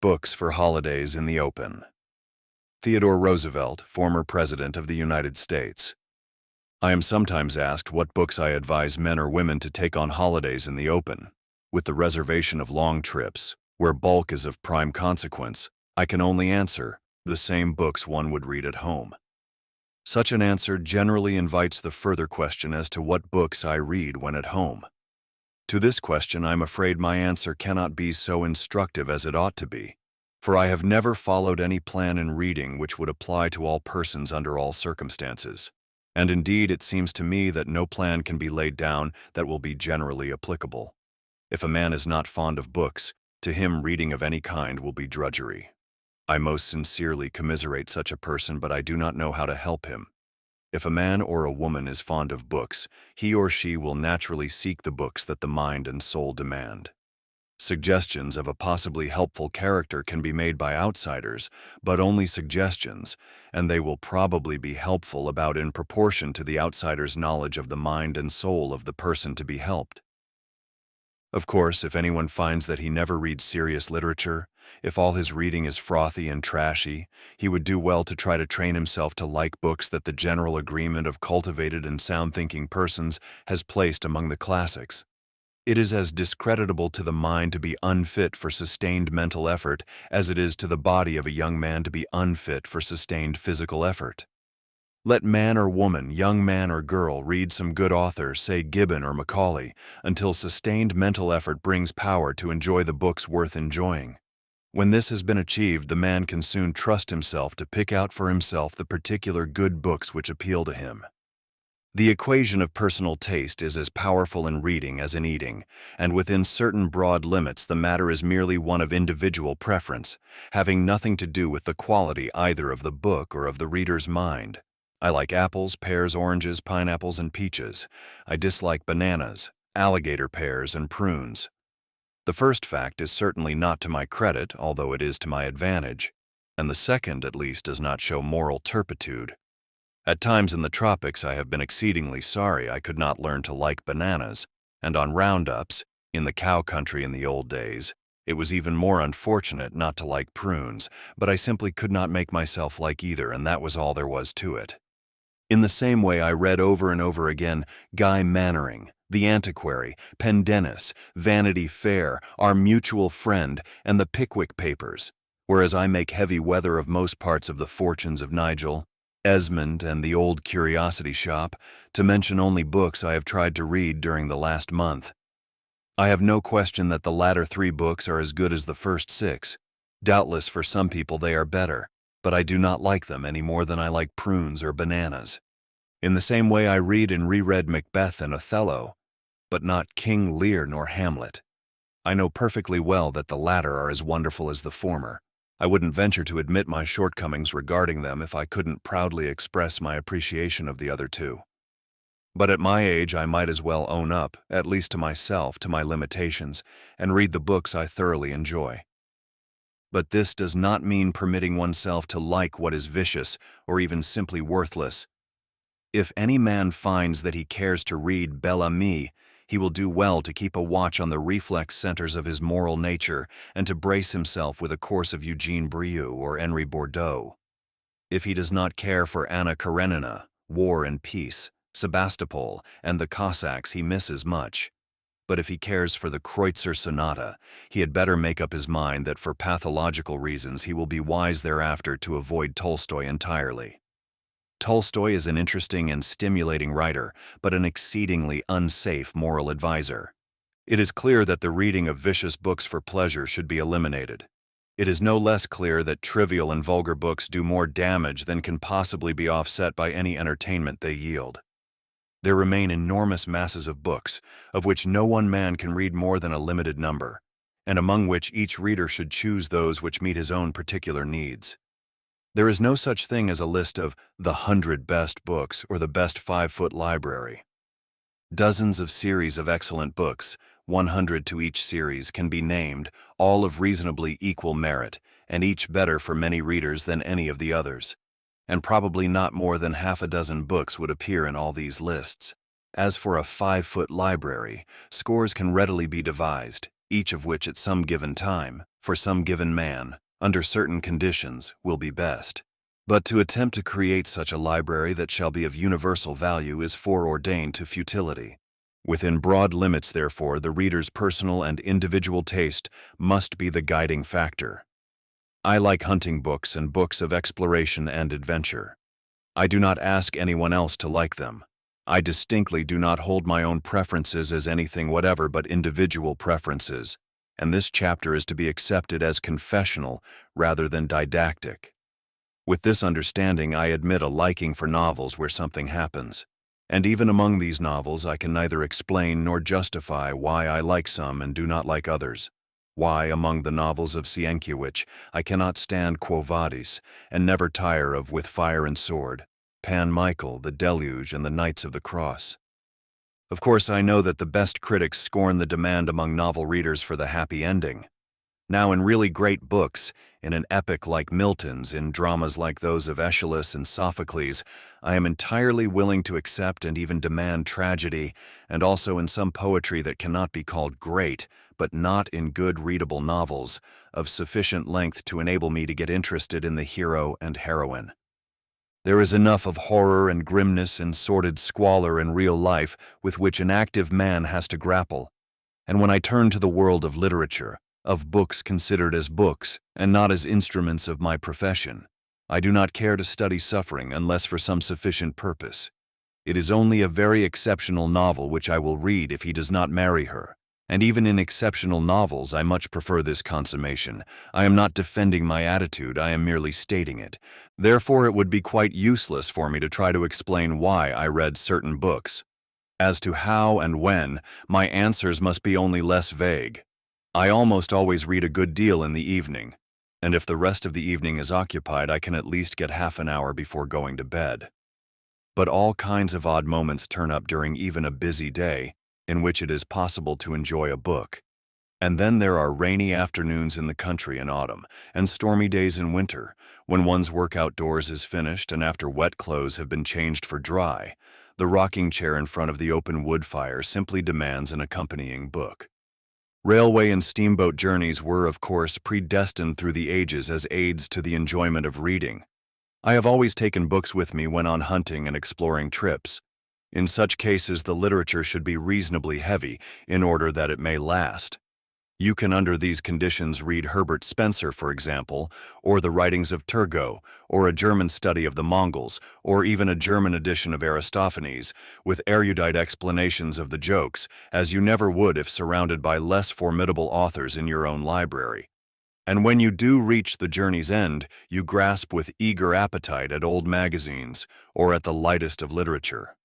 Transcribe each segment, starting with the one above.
Books for holidays in the open. Theodore Roosevelt, former President of the United States. I am sometimes asked what books I advise men or women to take on holidays in the open. With the reservation of long trips, where bulk is of prime consequence, I can only answer the same books one would read at home. Such an answer generally invites the further question as to what books I read when at home. To this question, I'm afraid my answer cannot be so instructive as it ought to be, for I have never followed any plan in reading which would apply to all persons under all circumstances. And indeed, it seems to me that no plan can be laid down that will be generally applicable. If a man is not fond of books, to him reading of any kind will be drudgery. I most sincerely commiserate such a person, but I do not know how to help him. If a man or a woman is fond of books, he or she will naturally seek the books that the mind and soul demand. Suggestions of a possibly helpful character can be made by outsiders, but only suggestions, and they will probably be helpful about in proportion to the outsider's knowledge of the mind and soul of the person to be helped. Of course, if anyone finds that he never reads serious literature, if all his reading is frothy and trashy, he would do well to try to train himself to like books that the general agreement of cultivated and sound-thinking persons has placed among the classics. It is as discreditable to the mind to be unfit for sustained mental effort as it is to the body of a young man to be unfit for sustained physical effort. Let man or woman, young man or girl, read some good author, say Gibbon or Macaulay, until sustained mental effort brings power to enjoy the books worth enjoying. When this has been achieved, the man can soon trust himself to pick out for himself the particular good books which appeal to him. The equation of personal taste is as powerful in reading as in eating, and within certain broad limits the matter is merely one of individual preference, having nothing to do with the quality either of the book or of the reader's mind. I like apples, pears, oranges, pineapples, and peaches. I dislike bananas, alligator pears, and prunes. The first fact is certainly not to my credit, although it is to my advantage, and the second, at least, does not show moral turpitude. At times in the tropics I have been exceedingly sorry I could not learn to like bananas, and on roundups, in the cow country in the old days, it was even more unfortunate not to like prunes, but I simply could not make myself like either, and that was all there was to it. In the same way, I read over and over again Guy Mannering, The Antiquary, Pendennis, Vanity Fair, Our Mutual Friend, and the Pickwick Papers, whereas I make heavy weather of most parts of the Fortunes of Nigel, Esmond, and the Old Curiosity Shop, to mention only books I have tried to read during the last month. I have no question that the latter 3 books are as good as the first 6. Doubtless for some people they are better, but I do not like them any more than I like prunes or bananas. In the same way I read and reread Macbeth and Othello, but not King Lear nor Hamlet. I know perfectly well that the latter are as wonderful as the former. I wouldn't venture to admit my shortcomings regarding them if I couldn't proudly express my appreciation of the other 2. But at my age I might as well own up, at least to myself, to my limitations, and read the books I thoroughly enjoy. But this does not mean permitting oneself to like what is vicious or even simply worthless. If any man finds that he cares to read Bel Ami, he will do well to keep a watch on the reflex centers of his moral nature and to brace himself with a course of Eugene Brieux or Henri Bordeaux. If he does not care for Anna Karenina, War and Peace, Sebastopol, and the Cossacks, he misses much. But if he cares for the Kreutzer Sonata, he had better make up his mind that for pathological reasons he will be wise thereafter to avoid Tolstoy entirely. Tolstoy is an interesting and stimulating writer, but an exceedingly unsafe moral advisor. It is clear that the reading of vicious books for pleasure should be eliminated. It is no less clear that trivial and vulgar books do more damage than can possibly be offset by any entertainment they yield. There remain enormous masses of books, of which no one man can read more than a limited number, and among which each reader should choose those which meet his own particular needs. There is no such thing as a list of the 100 best books or the best 5-foot library. Dozens of series of excellent books, 100 to each series, can be named, all of reasonably equal merit, and each better for many readers than any of the others. And probably not more than half a dozen books would appear in all these lists. As for a 5-foot library, scores can readily be devised, each of which at some given time for some given man, under certain conditions, will be best. But to attempt to create such a library that shall be of universal value is foreordained to futility. Within broad limits, therefore, the reader's personal and individual taste must be the guiding factor. I like hunting books and books of exploration and adventure. I do not ask anyone else to like them. I distinctly do not hold my own preferences as anything whatever but individual preferences, and this chapter is to be accepted as confessional rather than didactic. With this understanding, I admit a liking for novels where something happens. And even among these novels, I can neither explain nor justify why I like some and do not like others. Why, among the novels of Sienkiewicz, I cannot stand Quo Vadis, and never tire of With Fire and Sword, Pan Michael, The Deluge, and The Knights of the Cross. Of course, I know that the best critics scorn the demand among novel readers for the happy ending. Now, in really great books, in an epic like Milton's, in dramas like those of Aeschylus and Sophocles, I am entirely willing to accept and even demand tragedy, and also in some poetry that cannot be called great, but not in good readable novels, of sufficient length to enable me to get interested in the hero and heroine. There is enough of horror and grimness and sordid squalor in real life with which an active man has to grapple, and when I turn to the world of literature, of books considered as books and not as instruments of my profession, I do not care to study suffering unless for some sufficient purpose. It is only a very exceptional novel which I will read if he does not marry her, and even in exceptional novels I much prefer this consummation. I am not defending my attitude, I am merely stating it. Therefore it would be quite useless for me to try to explain why I read certain books. As to how and when, my answers must be only less vague. I almost always read a good deal in the evening, and if the rest of the evening is occupied, I can at least get half an hour before going to bed. But all kinds of odd moments turn up during even a busy day, in which it is possible to enjoy a book. And then there are rainy afternoons in the country in autumn, and stormy days in winter, when one's work outdoors is finished and after wet clothes have been changed for dry, the rocking chair in front of the open wood fire simply demands an accompanying book. Railway and steamboat journeys were, of course, predestined through the ages as aids to the enjoyment of reading. I have always taken books with me when on hunting and exploring trips. In such cases, the literature should be reasonably heavy in order that it may last. You can under these conditions read Herbert Spencer, for example, or the writings of Turgot, or a German study of the Mongols, or even a German edition of Aristophanes, with erudite explanations of the jokes, as you never would if surrounded by less formidable authors in your own library. And when you do reach the journey's end, you grasp with eager appetite at old magazines, or at the lightest of literature.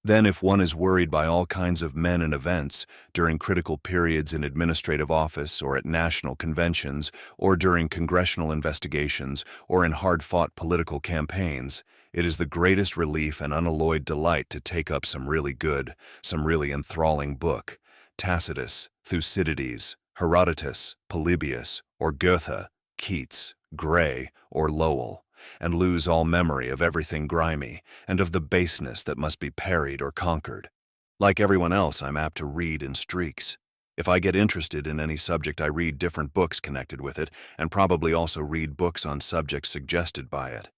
Then, if one is worried by all kinds of men and events, during critical periods in administrative office or at national conventions, or during congressional investigations, or in hard-fought political campaigns, it is the greatest relief and unalloyed delight to take up some really good, some really enthralling book, Tacitus, Thucydides, Herodotus, Polybius, or Goethe, Keats, Gray, or Lowell, and lose all memory of everything grimy and of the baseness that must be parried or conquered. Like everyone else, I'm apt to read in streaks. If I get interested in any subject, I read different books connected with it, and probably also read books on subjects suggested by it.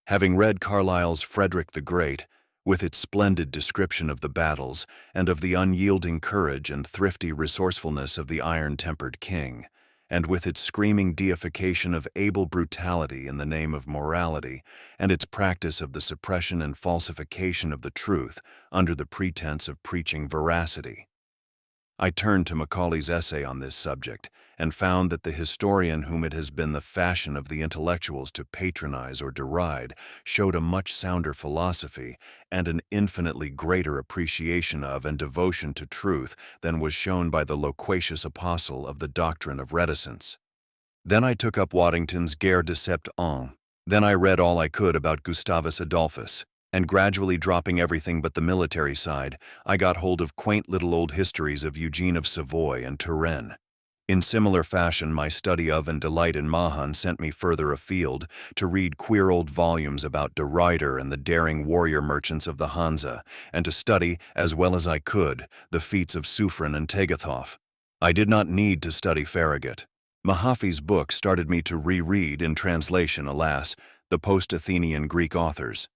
Having read Carlyle's Frederick the Great, with its splendid description of the battles and of the unyielding courage and thrifty resourcefulness of the iron-tempered king, and with its screaming deification of able brutality in the name of morality, and its practice of the suppression and falsification of the truth under the pretense of preaching veracity, I turned to Macaulay's essay on this subject and found that the historian whom it has been the fashion of the intellectuals to patronize or deride showed a much sounder philosophy and an infinitely greater appreciation of and devotion to truth than was shown by the loquacious apostle of the doctrine of reticence. Then I took up Waddington's Guerre de Sept Ans. Then I read all I could about Gustavus Adolphus, and gradually dropping everything but the military side, I got hold of quaint little old histories of Eugene of Savoy and Turenne. In similar fashion, my study of and delight in Mahan sent me further afield to read queer old volumes about de Ruyter and the daring warrior merchants of the Hansa, and to study, as well as I could, the feats of Suffren and Tegethoff. I did not need to study Farragut. Mahaffy's book started me to reread, in translation, alas, the post-Athenian Greek authors.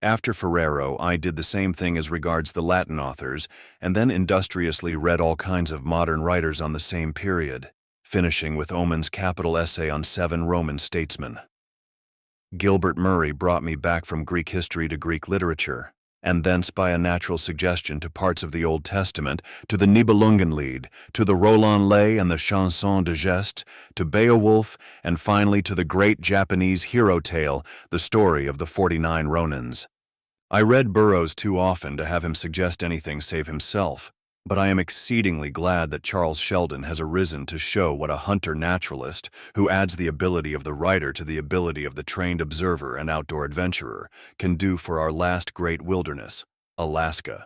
After Ferrero, I did the same thing as regards the Latin authors, and then industriously read all kinds of modern writers on the same period, finishing with Oman's capital essay on 7 Roman statesmen. Gilbert Murray brought me back from Greek history to Greek literature, and thence by a natural suggestion to parts of the Old Testament, to the Nibelungenlied, to the Roland Lay and the Chanson de Geste, to Beowulf, and finally to the great Japanese hero tale, the story of the 49 Ronins. I read Burroughs too often to have him suggest anything save himself, but I am exceedingly glad that Charles Sheldon has arisen to show what a hunter-naturalist, who adds the ability of the writer to the ability of the trained observer and outdoor adventurer, can do for our last great wilderness, Alaska.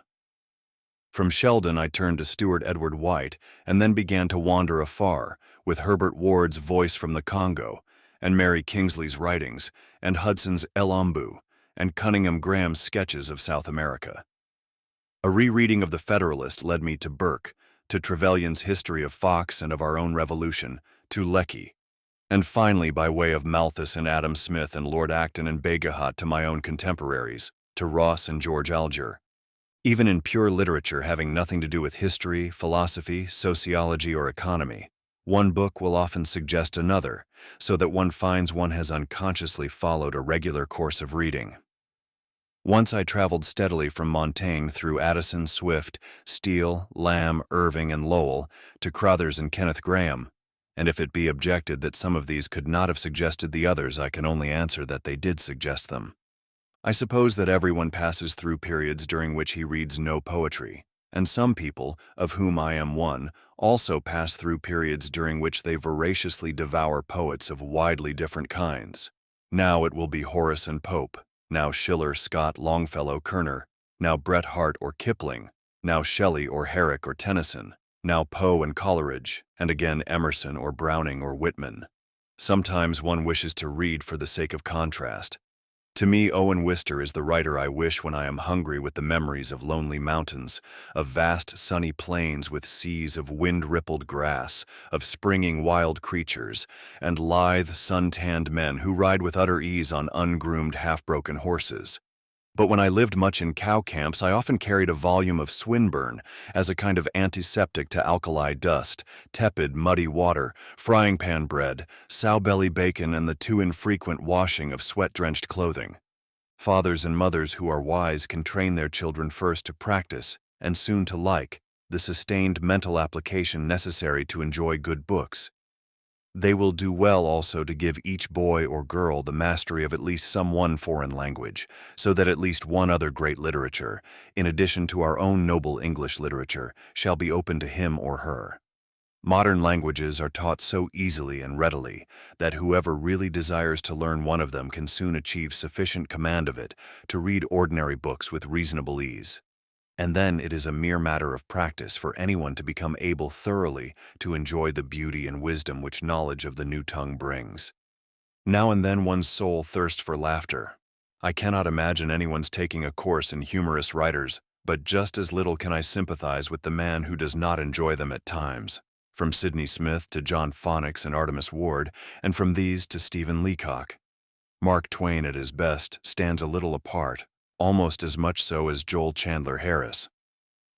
From Sheldon I turned to Stuart Edward White and then began to wander afar, with Herbert Ward's Voice from the Congo, and Mary Kingsley's writings, and Hudson's El Ombu, and Cunningham Graham's sketches of South America. A rereading of The Federalist led me to Burke, to Trevelyan's History of Fox and of Our Own Revolution, to Lecky, and finally by way of Malthus and Adam Smith and Lord Acton and Bagehot to my own contemporaries, to Ross and George Alger. Even in pure literature having nothing to do with history, philosophy, sociology, or economy, one book will often suggest another, so that one finds one has unconsciously followed a regular course of reading. Once I traveled steadily from Montaigne through Addison, Swift, Steele, Lamb, Irving, and Lowell to Crothers and Kenneth Graham, and if it be objected that some of these could not have suggested the others, I can only answer that they did suggest them. I suppose that everyone passes through periods during which he reads no poetry, and some people, of whom I am one, also pass through periods during which they voraciously devour poets of widely different kinds. Now it will be Horace and Pope, now Schiller, Scott, Longfellow, Kerner, now Bret Harte or Kipling, now Shelley or Herrick or Tennyson, now Poe and Coleridge, and again Emerson or Browning or Whitman. Sometimes one wishes to read for the sake of contrast. To me, Owen Wister is the writer I wish when I am hungry with the memories of lonely mountains, of vast sunny plains with seas of wind-rippled grass, of springing wild creatures, and lithe, sun-tanned men who ride with utter ease on ungroomed, half-broken horses. But when I lived much in cow camps, I often carried a volume of Swinburne as a kind of antiseptic to alkali dust, tepid, muddy water, frying-pan bread, sow-belly bacon, and the too infrequent washing of sweat-drenched clothing. Fathers and mothers who are wise can train their children first to practice, and soon to like, the sustained mental application necessary to enjoy good books. They will do well also to give each boy or girl the mastery of at least some one foreign language, so that at least one other great literature, in addition to our own noble English literature, shall be open to him or her. Modern languages are taught so easily and readily that whoever really desires to learn one of them can soon achieve sufficient command of it to read ordinary books with reasonable ease. And then it is a mere matter of practice for anyone to become able thoroughly to enjoy the beauty and wisdom which knowledge of the new tongue brings. Now and then one's soul thirsts for laughter. I cannot imagine anyone's taking a course in humorous writers, but just as little can I sympathize with the man who does not enjoy them at times. From Sidney Smith to John Fonix and Artemus Ward, and from these to Stephen Leacock. Mark Twain at his best stands a little apart, almost as much so as Joel Chandler Harris.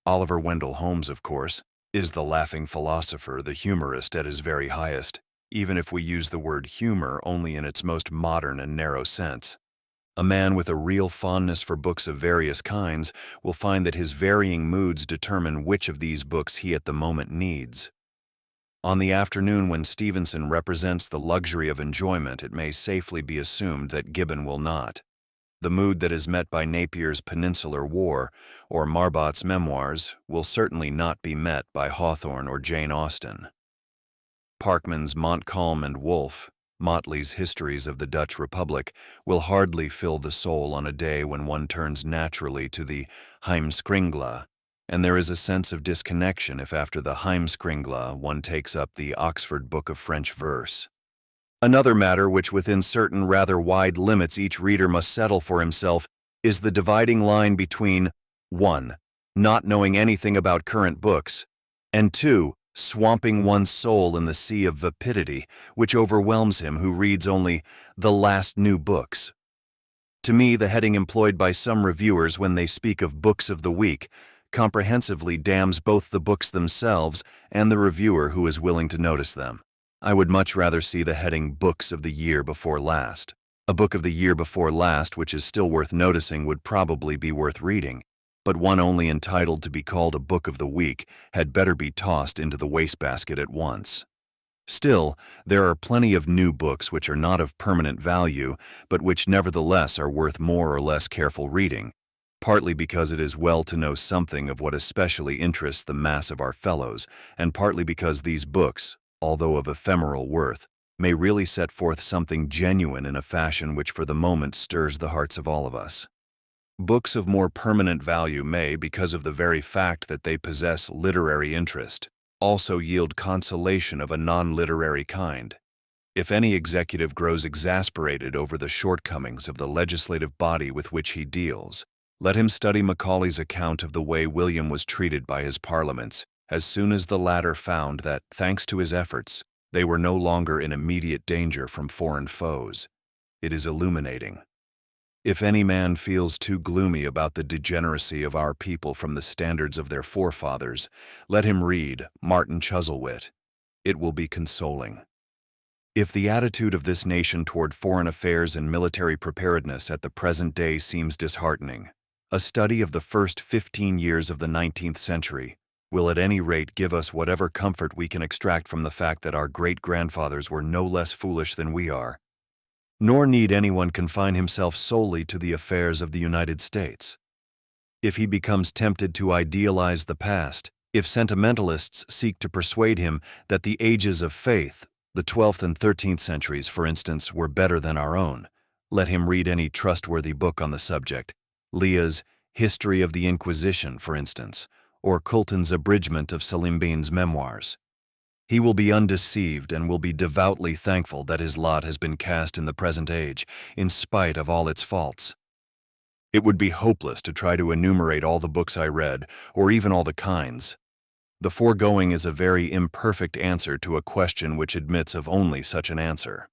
Oliver Wendell Holmes, of course, is the laughing philosopher, the humorist at his very highest, even if we use the word humor only in its most modern and narrow sense. A man with a real fondness for books of various kinds will find that his varying moods determine which of these books he at the moment needs. On the afternoon when Stevenson represents the luxury of enjoyment, it may safely be assumed that Gibbon will not. The mood that is met by Napier's Peninsular War or Marbot's Memoirs will certainly not be met by Hawthorne or Jane Austen. Parkman's Montcalm and Wolfe, Motley's Histories of the Dutch Republic will hardly fill the soul on a day when one turns naturally to the Heimskringla, and there is a sense of disconnection if after the Heimskringla one takes up the Oxford Book of French Verse. Another matter which within certain rather wide limits each reader must settle for himself is the dividing line between 1. Not knowing anything about current books, and 2. swamping one's soul in the sea of vapidity which overwhelms him who reads only the last new books. To me, the heading employed by some reviewers when they speak of books of the week comprehensively damns both the books themselves and the reviewer who is willing to notice them. I would much rather see the heading Books of the Year Before Last. A book of the year before last which is still worth noticing would probably be worth reading, but one only entitled to be called a book of the week had better be tossed into the wastebasket at once. Still, there are plenty of new books which are not of permanent value, but which nevertheless are worth more or less careful reading, partly because it is well to know something of what especially interests the mass of our fellows, and partly because these books, although of ephemeral worth, may really set forth something genuine in a fashion which for the moment stirs the hearts of all of us. Books of more permanent value may, because of the very fact that they possess literary interest, also yield consolation of a non-literary kind. If any executive grows exasperated over the shortcomings of the legislative body with which he deals, let him study Macaulay's account of the way William was treated by his parliaments as soon as the latter found that, thanks to his efforts, they were no longer in immediate danger from foreign foes. It is illuminating. If any man feels too gloomy about the degeneracy of our people from the standards of their forefathers, let him read Martin Chuzzlewit. It will be consoling. If the attitude of this nation toward foreign affairs and military preparedness at the present day seems disheartening, a study of the first 15 years of the 19th century will at any rate give us whatever comfort we can extract from the fact that our great-grandfathers were no less foolish than we are. Nor need anyone confine himself solely to the affairs of the United States. If he becomes tempted to idealize the past, if sentimentalists seek to persuade him that the ages of faith, the 12th and 13th centuries, for instance, were better than our own, let him read any trustworthy book on the subject, Leah's History of the Inquisition, for instance, or Coulton's abridgment of Salimbene's memoirs. He will be undeceived and will be devoutly thankful that his lot has been cast in the present age, in spite of all its faults. It would be hopeless to try to enumerate all the books I read, or even all the kinds. The foregoing is a very imperfect answer to a question which admits of only such an answer.